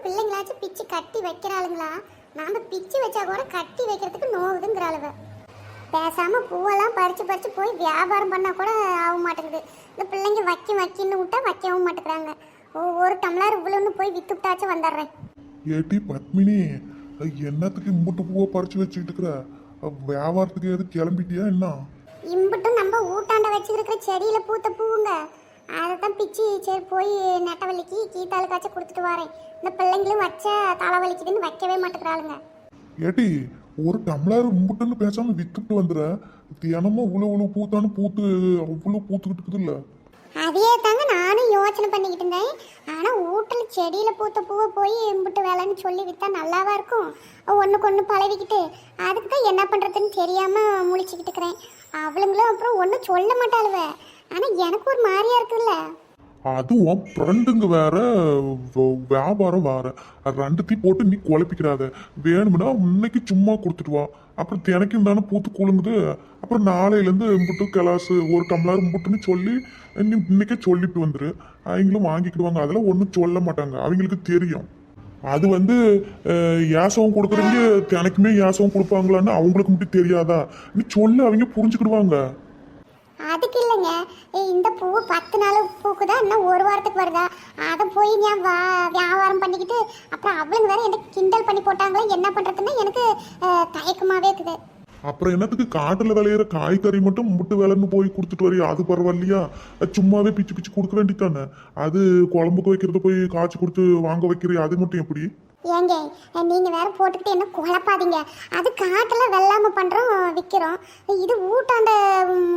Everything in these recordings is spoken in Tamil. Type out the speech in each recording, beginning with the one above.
பிள்ளைங்களாச்சும் பிச்சு கட்டி வைக்கிறாளுங்களா? நாம பிச்சு வச்சா கூட கட்டி வைக்கிறதுக்கு நோவுதுங்கிறாளுவ. பேசாம பூவெல்லாம் பறிச்சு பறிச்சு போய் வியாபாரம் பண்ணா கூட ஆக மாட்டேங்குது. இந்த பிள்ளைங்க வைக்கின்னு விட்டா வைக்கவும் மாட்டேங்கிறாங்க. ஒரு டம்ளர் இவ்வளோன்னு போய் வித்து விட்டாச்சும் வந்துடுறேன். ஏட்டி பத்மினி, என்னத்துக்கு இம்புட்டு பூவை பறிச்சு வச்சுக்கிட்டு இருக்கிற? வியாபாரத்துக்கு எது கிளம்பிட்டியா என்ன? இம்புட்டும் நம்ம ஊட்டாண்ட வச்சுருக்கிற செடியில பூத்த பூவுங்க, அதை தான் பிச்சு சரி போய் நெட்டவள்ளிக்கு கீத்தாளுக்காச்சும் கொடுத்துட்டு வரேன். இந்த பிள்ளைங்களும் வச்ச தலைவலிக்குதுன்னு வைக்கவே மாட்டேங்கிறாளுங்க. ஏட்டி ஒரு டம்ளர் இம்புட்டுன்னு பேசாம வித்துட்டு வந்துடுற. தினமும் இவ்வளவு பூத்தானு பூத்து அவ்வளவு பூத்துக்கிட்டு இருக்குது இல்ல? அதே தாங்க நானும் யோசனை பண்ணிக்கிட்டு இருந்தேன். ஆனால் வீட்டில் செடியில் பூத்த பூவை போய் இம்புட்டு வேலைன்னு சொல்லி விற்றா நல்லாவா இருக்கும்? ஒன்றுக்கு ஒன்று பழகிக்கிட்டு அதுக்கு தான் என்ன பண்ணுறதுன்னு தெரியாமல் முழிச்சிக்கிட்டு இருக்கிறேன். அவளுங்களும் அப்புறம் ஒன்றும் சொல்ல மாட்டாளுவ. ஆனால் எனக்கு ஒரு மாதிரியா இருக்குல்ல. அதுவும் ஃப்ரெண்டுங்க வேற, வியாபாரம் வேற. அது ரெண்டுத்தையும் போட்டு நீ குழப்பிக்கிறாத. வேணும்னா இன்னைக்கு சும்மா கொடுத்துட்டு வா, அப்புறம் தினைக்கும் தானே பூத்து குழுங்குது. அப்புறம் நாளையிலேருந்து இம்புட்டு கிளாஸ் ஒரு டம்ளர் இம்புட்டுன்னு சொல்லி நீ இன்னைக்கே சொல்லிட்டு வந்துரு. அவங்களும் வாங்கிக்கிடுவாங்க. அதெல்லாம் ஒன்றும் சொல்ல மாட்டாங்க, அவங்களுக்கு தெரியும். அது யாசகம் கொடுக்குறவங்க தினைக்குமே யாசகம் கொடுப்பாங்களான்னு அவங்களுக்கு மட்டும் தெரியாதா? நீ சொல்லு, அவங்க புரிஞ்சுக்கிடுவாங்க. அதுக்கு இல்லைங்க, இந்த பூ 10 நாள் பூக்குதா, இன்னும் ஒரு வாரத்துக்கு வருதா? அதை போய் நான் வியாபாரம் பண்ணிக்கிட்டு அப்புறம் அவளுங்க வேற என்ன கிண்டல் பண்ணி போட்டாங்களே, என்ன பண்ணுறதுன்னு எனக்கு தயக்கமாகவே இருக்குது. அப்புறம் என்னத்துக்கு காட்டுல விளையிற காய்கறி மட்டும் முட்டு வேலைன்னு போய் கொடுத்துட்டு வரையா? அது பரவாயில்லையா? சும்மாவே பிச்சு பிச்சு கொடுக்க வேண்டித்தானே. அது குழம்புக்கு வைக்கிறத போய் காய்ச்சி கொடுத்து வாங்க வைக்கிறியா? அது மட்டும் எப்படி? ஏங்க நீங்கள் வேற போட்டுக்கிட்டு என்ன குழப்பாதீங்க. அது காட்டில் வெள்ளாமல் பண்ணுறோம், விற்கிறோம். இது ஊட்டாண்ட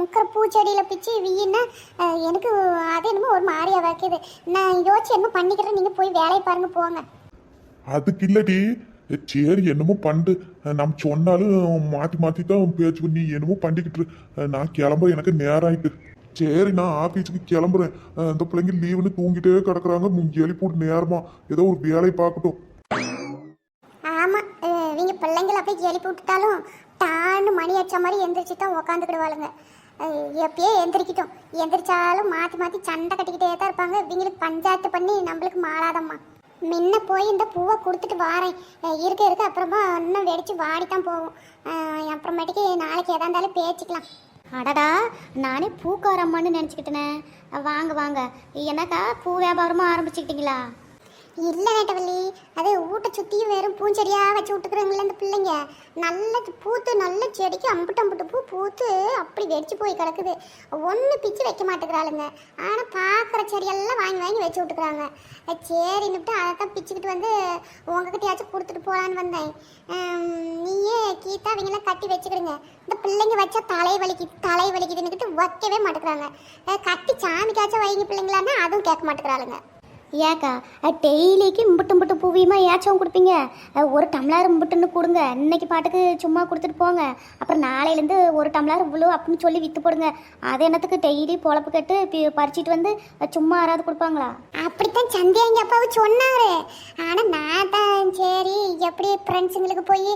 முக்கிற பூச்செடியில் பிச்சு வீணா எனக்கு அது என்னமோ ஒரு மாதிரியா வைக்கிது. நான் யோசிச்சு என்ன பண்ணிக்கிறேன், நீங்கள் போய் வேலையை பாருங்க போங்க. அதுக்கு இல்லடி, சரி என்னமோ பண்டு. நம்ம சொன்னாலும் மாற்றி மாற்றி தான் பேச்சு. நீ என்னமோ பண்ணிக்கிட்டு நான் கிளம்புறேன், எனக்கு நேரம் ஆயிட்டு. சரி நான் ஆஃபீஸுக்கு கிளம்புறேன். இந்த பிள்ளைங்க லீவுன்னு தூங்கிட்டே கிடக்குறாங்க. எழுப்பி நேரமா ஏதோ ஒரு வேலையை பார்க்கட்டும். ஆமாம், இவங்க பிள்ளைங்களை அப்படியே எழுப்பி விட்டுட்டாலும் டான்னு மணி அடிச்ச மாதிரி எந்திரிச்சு தான் உக்காந்துக்கிடுவாளுங்க. எப்பயே எந்திரிக்கிட்டோம், எந்திரிச்சாலும் மாற்றி மாற்றி சண்டை கட்டிக்கிட்டே தான் இருப்பாங்க. இவங்களுக்கு பஞ்சாயத்து பண்ணி நம்மளுக்கு மாறாதம்மா. முன்ன போய் இந்த பூவை கொடுத்துட்டு வாரேன். இருக்க அப்புறமா இன்னும் வெடிச்சு வாடித்தான் போகும். அப்புறமேட்டுக்கு நாளைக்கு எதா இருந்தாலும் பேச்சுக்கலாம். அடடா, நானே பூக்காரம்மான்னு நினச்சிக்கிட்டேனே. வாங்க வாங்க, என்னக்கா பூ வியாபாரமாக ஆரம்பிச்சுக்கிட்டீங்களா? இல்லை நெட்டவள்ளி, அது வீட்டை சுற்றியும் வெறும் பூஞ்செடியாக வச்சு விட்டுக்குறாங்களே இந்த பிள்ளைங்க. நல்ல பூத்து நல்ல செடிக்கு அம்புட்டு பூ பூத்து அப்படி வெடிச்சு போய் கிடக்குது. ஒன்று பிச்சு வைக்க மாட்டேங்கிறாளுங்க. ஆனால் பார்க்குற செடியெல்லாம் வாங்கி வாங்கி வச்சு விட்டுக்குறாங்க. சரின்னுட்டு அதை தான் பிச்சுக்கிட்டு வந்து உங்ககிட்டயாச்சும் கொடுத்துட்டு போகலான்னு வந்தேன். நீயே கீதா அவங்களாம் கட்டி வச்சுக்கிடுங்க. இந்த பிள்ளைங்க வச்சா தலை வலிக்குதுன்னுக்கிட்டு வைக்கவே மாட்டேங்கிறாங்க. கட்டி சாமிக்காச்சும் வைங்க பிள்ளைங்களான்னா அதுவும் கேட்க மாட்டேங்கிறாளுங்க. ஏக்கா, டெய்லிக்கு இம்புட்டு பூவியுமா ஏச்சும் கொடுப்பீங்க? ஒரு டம்ளர் இம்புட்டுன்னு கொடுங்க. இன்னைக்கு பாட்டுக்கு சும்மா கொடுத்துட்டு போங்க. அப்புறம் நாளையிலேருந்து ஒரு டம்ளர் இவ்வளோ அப்படின்னு சொல்லி விற்று போடுங்க. அது என்னத்துக்கு டெய்லி பொழப்பு கட்டு பறிச்சிட்டு வந்து சும்மா யாராவது கொடுப்பாங்களா? அப்படித்தான் சந்தியாங்க அப்பாவை சொன்னாரு. ஆனால் நான் தான் சரி எப்படி ஃப்ரெண்ட்ஸுங்களுக்கு போய்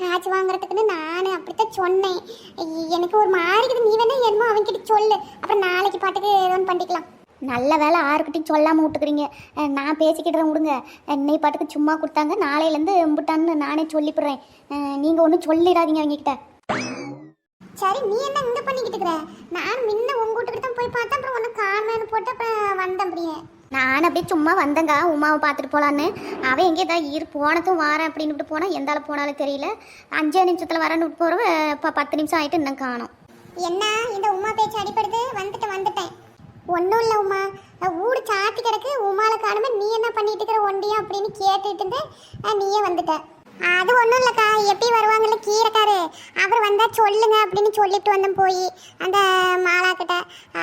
காய்ச்சி வாங்குறதுக்குன்னு நான் அப்படித்தான் சொன்னேன். எனக்கு ஒரு மாதிரி நீ வேணா என்னமோ அவங்ககிட்ட சொல்லு, அப்புறம் நாளைக்கு பாட்டுக்கு ஏதோ ஒன்று பண்ணிக்கலாம். நல்ல வேலை யாருக்கிட்டையும் சொல்லாமல் விட்டுக்கிறீங்க. நான் பேசிக்கிட்டுறேன் விடுங்க. இன்னை பாட்டுக்கு சும்மா கொடுத்தாங்க, நாளையிலேருந்து இம்புட்டான்னு நானே சொல்லிவிடுறேன். நீங்கள் ஒன்றும் சொல்லிடாதீங்க அவங்கக்கிட்ட. சரி நீ என்ன இங்கே பண்ணிக்கிட்டு இருக்கிற? நான் முன்ன உங்க வீட்டுக்கிட்ட தான் போய் பார்த்தேன், அப்புறம் ஒன்று காரணம்னு போட்டு அப்புறம் வந்தேன். அப்படியே நான் அப்படியே சும்மா வந்தேங்க உமாவை பார்த்துட்டு போகலான்னு. அவன் எங்கே தான் போனதும் வரேன் அப்படின்னு விட்டு போனால் எந்த அளவு போனாலும் தெரியல. 5 நிமிஷத்தில் வரேன்னு விட்டு போகிறவ இப்போ 10 நிமிஷம் ஆகிட்டு இன்னும் காணும். என்ன இந்த உமா பேச்சு அடிப்படுது? வந்துட்டேன். ஒன்றும் இல்லை உமா, ஊடு சாத்தி கிடக்கு, உமால காணுமே நீ என்ன பண்ணிட்டு இருக்கிற ஒண்டியா அப்படின்னு கேட்டுட்டு இருந்தேன். நீயே வந்துட்ட. அது ஒன்றும் இல்லைக்கா, எப்படி வருவாங்கல்ல கீரைக்காரு, அவர் வந்தால் சொல்லுங்க அப்படின்னு சொல்லிட்டு வந்தேன் போய் அந்த மாலாக்கிட்ட.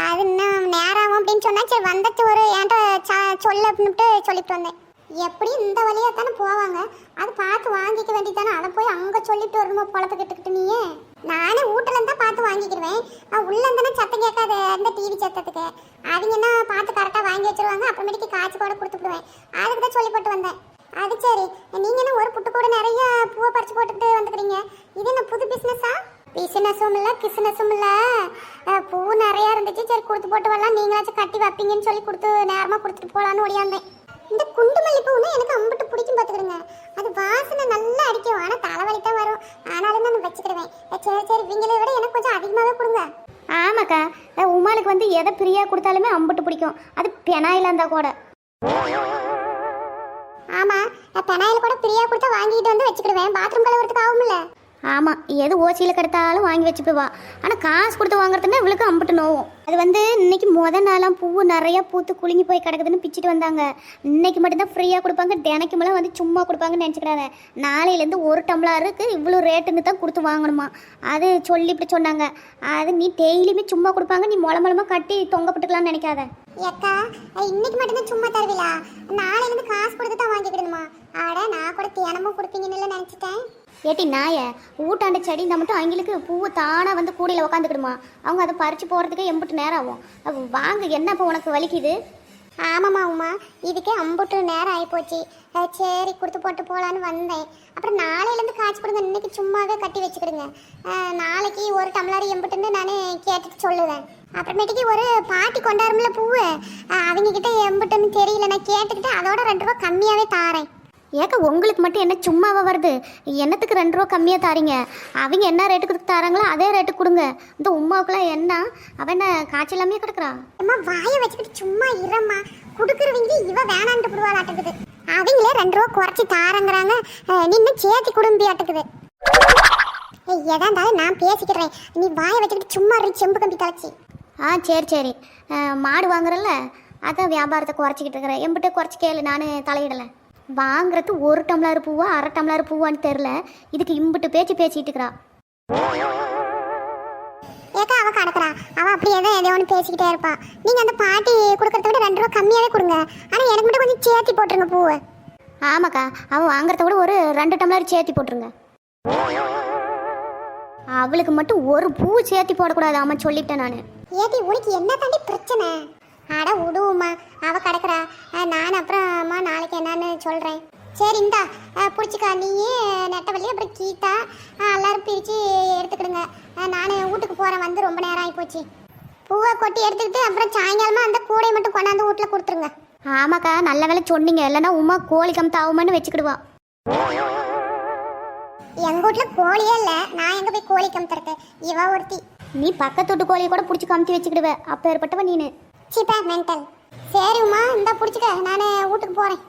அது இன்னும் நேரம் அப்படின்னு சொன்னால் சரி வந்துட்டு ஒரு என்கிட்ட சொல்ல அப்படின்ட்டு சொல்லிட்டு வந்தேன். எப்படி இந்த வழியாக தானே போவாங்க, அது பார்த்து வாங்கிக்க வேண்டியதானே. அதை போய் அங்கே சொல்லிட்டு வரணுமா பொழப்பு கட்டுக்கிட்டு? நீயே நானே வீட்டில் தான் பார்த்து வாங்கிக்கிடுவேன். உள்ளே இருந்தானே சத்தம் கேட்காது அந்த டிவி சத்தத்துக்கு. அவங்க என்ன பார்த்து கரெக்டாக வாங்கி வச்சிருவாங்க. அப்புறமேட்டுக்கு காய்ச்சி கூட கொடுத்துடுவேன். அதுக்கு தான் சொல்லிப்பட்டு வந்தேன். அது சரி, நீங்கள் என்ன ஒரு புட்டு கூட நிறைய பூவை பறிச்சு போட்டுக்கிட்டு வந்துக்கிறீங்க? இது என்ன புது பிஸ்னஸா? பிஸ்னஸும் இல்லை கிஸ்னஸும் இல்லை. பூ நிறையா இருந்துச்சு, சரி கொடுத்து போட்டு வரலாம், நீங்களாச்சும் கட்டி வைப்பீங்கன்னு சொல்லி கொடுத்து நேரமாக கொடுத்துட்டு போகலான்னு ஓடியாந்தேன். இந்த குண்டு மல்லிப்பூன்னா எனக்கு அம்பிட்டு பிடிக்கும் பார்த்துக்கிடுங்க. அது வாசனை நல்லா அடிக்கும், ஆனால் தலைவலி தான் வரும். ஆனாலும் நான் வச்சுக்கிடுவேன். சரி சரி, இவங்களை விட எனக்கு கொஞ்சம் அதிகமாகவே கொடுங்க. ஆமாக்கா, உமாளுக்கு வந்து எதை பிரியா கொடுத்தாலுமே அம்புட்டு பிடிக்கும். அது பெனாயில இருந்தா கூட. ஆமா, நான் பெனாயில் கூட பிரியா கொடுத்தா வாங்கிட்டு வந்து வச்சுக்கிடுவேன். பாத்ரூம் கழுவுறதுக்கு ஆகும்ல. ஆமாம், எது ஓசியில் கிடைத்தாலும் வாங்கி வச்சுப்பா. ஆனால் காசு கொடுத்து வாங்குறதுன்னா இவளுக்கு அம்பிட்டு நோவும். அது வந்து இன்னைக்கு நாளாம் பூ நிறையா பூத்து குலுங்கி போய் கிடக்குதுன்னு பிச்சுட்டு வந்தாங்க. இன்னைக்கு மட்டும்தான் ஃப்ரீயாக கொடுப்பாங்க, தினைக்குமெல்லாம் வந்து சும்மா கொடுப்பாங்கன்னு நினச்சிக்கிறாங்க. நாளையிலேருந்து ஒரு டம்ளருக்கு இவ்வளோ ரேட்டுன்னு தான் கொடுத்து வாங்கணுமா. அது சொல்லி இப்படி சொன்னாங்க. அது நீ டெய்லியுமே சும்மா கொடுப்பாங்க, நீ மூலமாக கட்டி தொங்கப்பட்டுக்கலாம்னு நினைக்காத. ஏக்கா, இன்னைக்கு மட்டும்தான் சும்மா தருவீங்களா? நாளையிலேருந்து காசு கொடுத்து தான் வாங்கிக்கிடணுமா? ஆட, நான் கூட தினமும் கொடுப்பீங்கன்னு நினச்சிட்டேன். ஏட்டி நாய, ஊட்டாண்ட செடி இந்த மட்டும் அவங்களுக்கு பூவை தானாக வந்து கூடையில் உக்காந்துக்கிடுமா. அவங்க அதை பறித்து போகிறதுக்கே எம்பிட்டு நேரம் ஆகும். வாங்க, என்ன இப்போ உனக்கு வலிக்குது? ஆமாம்மா உமா, இதுக்கே அம்புட்டு நேரம் ஆகிப்போச்சு. சரி, கொடுத்து போட்டு போகலான்னு வந்தேன். அப்புறம் நாளையிலேருந்து காய்ச்சி கொடுங்க, இன்னைக்கு சும்மாவே கட்டி வச்சுக்கிடுங்க. நாளைக்கு ஒரு டம்ளர் எம்புட்டுன்னு நான் கேட்டுட்டு சொல்லுவேன். அப்புறமேட்டுக்கு ஒரு பாட்டி கொண்டாருமில்ல பூவு, அவங்கக்கிட்ட எம்புட்டுன்னு தெரியல, நான் கேட்டுக்கிட்டு அதோட 2 ரூபா கம்மியாகவே தாரேன். ஏக்க, உங்களுக்கு மட்டும் என்ன சும்மாவா வருது? என்னத்துக்கு 2 ரூபா கம்மியாக தாரீங்க? அவங்க என்ன ரேட்டுக்கு தராங்களோ அதே ரேட்டுக்கு கொடுங்க. இந்த உமாவுக்குலாம் என்ன, அவன் என்ன காய்ச்சல் எல்லாமே கிடக்குறா? அம்மா, வாயை வச்சுக்கிட்டு சும்மா இரும்மா. கொடுக்குறவங்க இவ வேணான்ட்டு போடுவாளாட்டுக்குது. அவங்களே 2 ரூபா குறைச்சி தாரங்கிறாங்க, நின்று சேர்த்தி குடும்பியாட்டுக்குது. எதா இருந்தாலும் நான் பேசிக்கிறேன், நீ வாயை வச்சுக்கிட்டு சும்மா செம்பு கம்பி தலைச்சி. சரி சரி, மாடு வாங்குறல்ல, அதான் வியாபாரத்தை குறைச்சிக்கிட்டு இருக்கிறேன். எம்பிட்ட குறைச்சி கேளு, நான் தலையிடலை. வாங்குறது 1 டம்ளர் பூவா 1/2 டம்ளர் பூவான்னு தெரில, இதுக்கு இம்பிட்டு பேசிட்டு இருக்கிறா. ஏக்கா, அவ கிடக்குறா, அவ அப்படி எதோ ஒன்று பேசிக்கிட்டே இருப்பா. நீங்க அந்த பாட்டி கொடுக்கறத விட 2 ரூபா கம்மியாவே கொடுங்க. ஆனா எனக்கு மட்டும் கொஞ்சம் சேர்த்தி போட்டுருங்க பூவை. ஆமாக்கா, அவன் வாங்குறத விட ஒரு 2 டம்ளர் சேர்த்தி போட்டுருங்க. அவளுக்கு மட்டும் ஒரு பூ சேர்த்தி போடக்கூடாது, ஆமா சொல்லிட்டேன் நான். ஏடி, உனக்கு என்ன தாண்டி பிரச்சனை? அட விடுவோம்மா, அவ கிடக்குறா. நான் அப்புறமா நாளைக்கு என்னன்னு சொல்கிறேன். சரி, இந்தா பிடிச்சிக்கா. நீயே நெட்டவள்ளி அப்புறம் கீதா எல்லாரும் பிரித்து எடுத்துக்கிடுங்க. நான் வீட்டுக்கு போகிறேன், வந்து ரொம்ப நேரம் ஆகிப்போச்சு. பூவை கொட்டி எடுத்துக்கிட்டு அப்புறம் சாயங்காலமாக அந்த கூடையை மட்டும் கொண்டாந்து வீட்டில் கொடுத்துருங்க. ஆமாக்கா, நல்ல வேலை சொன்னீங்க, இல்லைன்னா உமா கோழி கம்பு ஆகுமான்னு வச்சுக்கிடுவா. எங்கள் வீட்டில் கோழியே இல்லை, நான் எங்கே போய் கோழி கம்புறது? இவ ஒருத்தி. நீ பக்கத்து வீட்டு கோழியை கூட பிடிச்சி கமுத்தி வச்சுக்கிடுவ, அப்போ ஏற்பட்டவ நீனு. சீப்பா மென்டல். சரி உமா, இந்த பிடிச்சிக்க, நான் வீட்டுக்கு போகிறேன்.